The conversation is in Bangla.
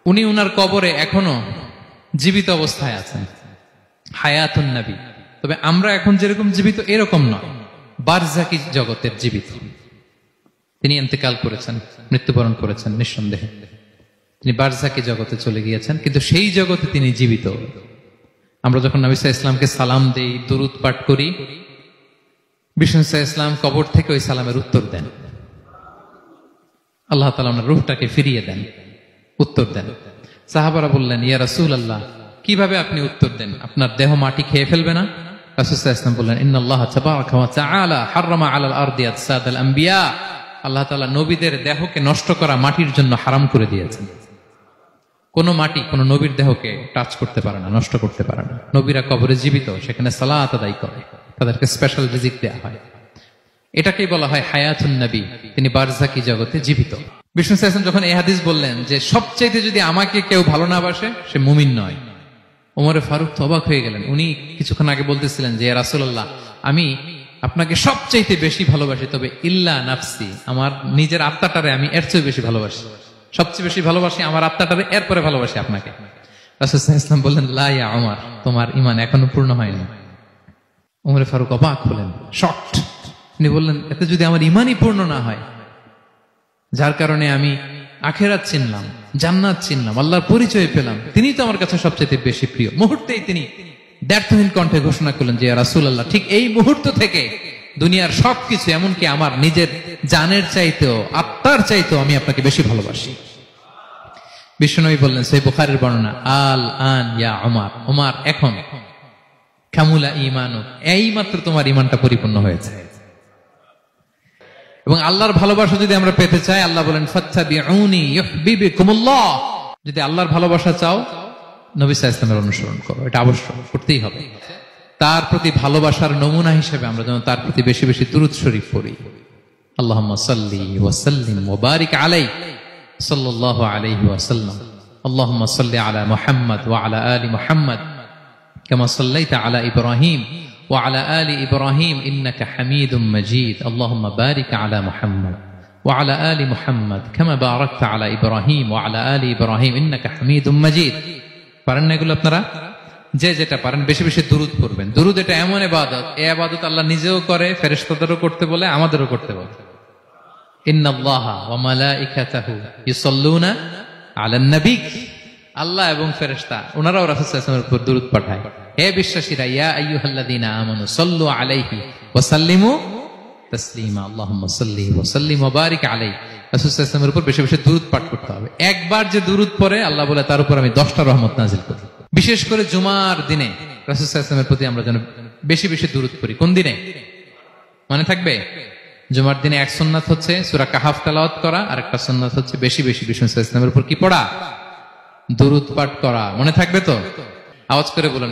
উনি উনার কবরে এখনো জীবিত অবস্থায় আছেন, হায়াতুন নবী। তবে আমরা এখন যেরকম জীবিত এরকম নয়, বারজাকি জগতের জীবিত। তিনি ইন্তেকাল করেছেন, মৃত্যুবরণ করেছেন নিঃসন্দেহে। তিনি বারজাকি জগতে চলে গিয়েছেন, কিন্তু সেই জগতে তিনি জীবিত। আমরা যখন নবী সাল্লাল্লাহু আলাইহি ওয়াসাল্লামকে সালাম দেই, দুরূদ পাঠ করি, বিষ্ণু সাল্লাল্লাহু আলাইহি ওয়াসাল্লাম কবর থেকে ওই সালামের উত্তর দেন। আল্লাহ তাআলা ওনার রূহটাকে ফিরিয়ে দেন, উত্তর দেন। সাহাবারা বললেন, ইয়া রাসূলুল্লাহ, কিভাবে আপনি উত্তর দেন? আপনার দেহ মাটি খেয়ে ফেলবে না? রাসূল সাল্লাল্লাহু আলাইহি ওয়াসাল্লাম বললেন, ইন্নাল্লাহা তাবারাকা ওয়া তাআলা হাররামা আলাল আরদি আজসাদাল আম্বিয়া। আল্লাহ তাআলা নবীদের দেহকে নষ্ট করা মাটির জন্য হারাম করে দিয়েছেন। কোন মাটি কোন নবীর দেহকে টাচ করতে পারে না, নষ্ট করতে পারে না। নবীরা কবরে জীবিত, সেখানে সালাত আদায় করে, তাদেরকে স্পেশাল রিজিক দেয়া হয়। এটাকেই বলা হয় হায়াতুন নবী। তিনি বারজাকি জগতে জীবিত। বিষ্ণু সাল্লাল্লাহু আলাইহি ওয়াসাল্লাম যখন এই হাদিস বললেন যে সবচাইতে যদি আমাকে কেউ ভালো না বাসে, সে মুমিন নয়, ওমরে ফারুক তো অবাক হয়ে গেলেন। উনি কিছুক্ষণ আগে বলতেছিলেন যে ইয়া রাসূলুল্লাহ, আমি আপনাকে সবচাইতে বেশি ভালোবাসি, তবে ইল্লা নাফসি, আমার নিজের আত্মাটারে আমি এর চেয়ে বেশি ভালোবাসি। সবচেয়ে বেশি ভালোবাসি আমার আত্মাটারে, এরপরে ভালোবাসি আপনাকে। রাসূল সাল্লাল্লাহু আলাইহি ওয়াসাল্লাম বললেন, লা ইয়া ওমর, তোমার ঈমান এখনো পূর্ণ হয়নি। ওমরে ফারুক অবাক হলেন, শকড। তিনি বললেন, এতে যদি আমার ঈমানই পূর্ণ না হয়, যার কারণে আমি আখিরাত চিনলাম, জান্নাত চিনলাম, আল্লাহর পরিচয় পেলাম, তিনি তো আমার কাছে সবচেয়ে বেশি প্রিয়। মুহূর্তেই তিনি দ্ব্যর্থহীন কণ্ঠে ঘোষণা করলেন যে ইয়া রাসূলুল্লাহ, ঠিক এই মুহূর্ত থেকে দুনিয়ার সবকিছু, এমনকি আমার নিজের জানের চাইতেও, আত্মার চাইতেও আমি আপনাকে বেশি ভালোবাসি। বিশ্বনবী বললেন, সহিহ বুখারীর বর্ণনা, আল আন ইয়া ওমর, ওমর এখন কামুলা ঈমানুক, এই মাত্র তোমার ঈমানটা পরিপূর্ণ হয়েছে। এবং আল্লাহর ভালোবাসা যদি আমরা পেতে চাই, আল্লাহ বলেন ফাত্তাবিউনি ইউহিব্বুকুমুল্লাহ। যদি আল্লাহর ভালোবাসা চাও, নবী সাল্লাল্লাহু আলাইহি ওয়াসাল্লামের অনুসরণ করো, এটা আবশ্যক, করতেই হবে। তার প্রতি ভালোবাসার নমুনা হিসেবে আমরা যেন তার প্রতি বেশি বেশি দুরূদ শরীফ পড়ি। আল্লাহুম্মা সাল্লি ওয়া সাল্লিম ওয়া বারিক আলাইহি সাল্লাল্লাহু আলাইহি ওয়াসাল্লাম। আল্লাহুম্মা সাল্লি আলা মুহাম্মদ ওয়া আলা আলি মুহাম্মদ কামা সাল্লাইতা আলা ইব্রাহিম وعلى آل إبراهيم إنك حميد مجيد اللهم بارك على محمد وعلى آل محمد كما باركت على إبراهيم وعلى آل إبراهيم إنك حميد مجيد। পারেন না এগুলো আপনারা? যে যেটা পারেন বেশি বেশি দুরূদ পড়বেন। দুরূদ এটা এমন ইবাদত, এই ইবাদত আল্লাহ নিজেও করে, ফেরেশতাদেরও করতে বলে, আমাদেরও করতে বলে। ইন্নাল্লাহা ওয়া মালাইকাতাহু ইউসাল্লুনা আলান নবী। আল্লাহ এবং ফেরেশতা ওনারাও রাসূল সাল্লাল্লাহু আলাইহি ওয়াসাল্লামের উপর দুরূদ পাঠায়। হে বিশ্বাসীরা, ইয়া আইয়ুহাল্লাযীনা আমানু সাল্লু আলাইহি ওয়া সাল্লিমু তাসলিমা। আল্লাহুম্মা সাল্লি ওয়া সাল্লিম ওয়া বারিক আলাইহি। রাসূল সাল্লাল্লাহু আলাইহি ওয়াসাল্লামের উপর বেশি বেশি দুরূদ পাঠ করতে হবে। একবার যে দুরূদ পড়ে, আল্লাহ বলে তার উপর আমি 10টা রহমত নাযিল করি। বিশেষ করে জুমার দিনে রাসূল সাল্লাল্লাহু আলাইহি ওয়াসাল্লামের প্রতি আমরা যেন বেশি বেশি দুরূদ পড়ি। কোন দিনে মনে থাকবে? জুমার দিনে এক সুন্নাত হচ্ছে সূরা কাহাফ তেলাওয়াত করা, আর একটা সুন্নাত হচ্ছে বেশি বেশি বিষ্ণু সাল্লাল্লাহু আলাইহি ওয়াসাল্লামের উপর কি পড়া? দুরূদ পাঠ করা। মনে থাকবে তো? আওয়াজ করে বলুন।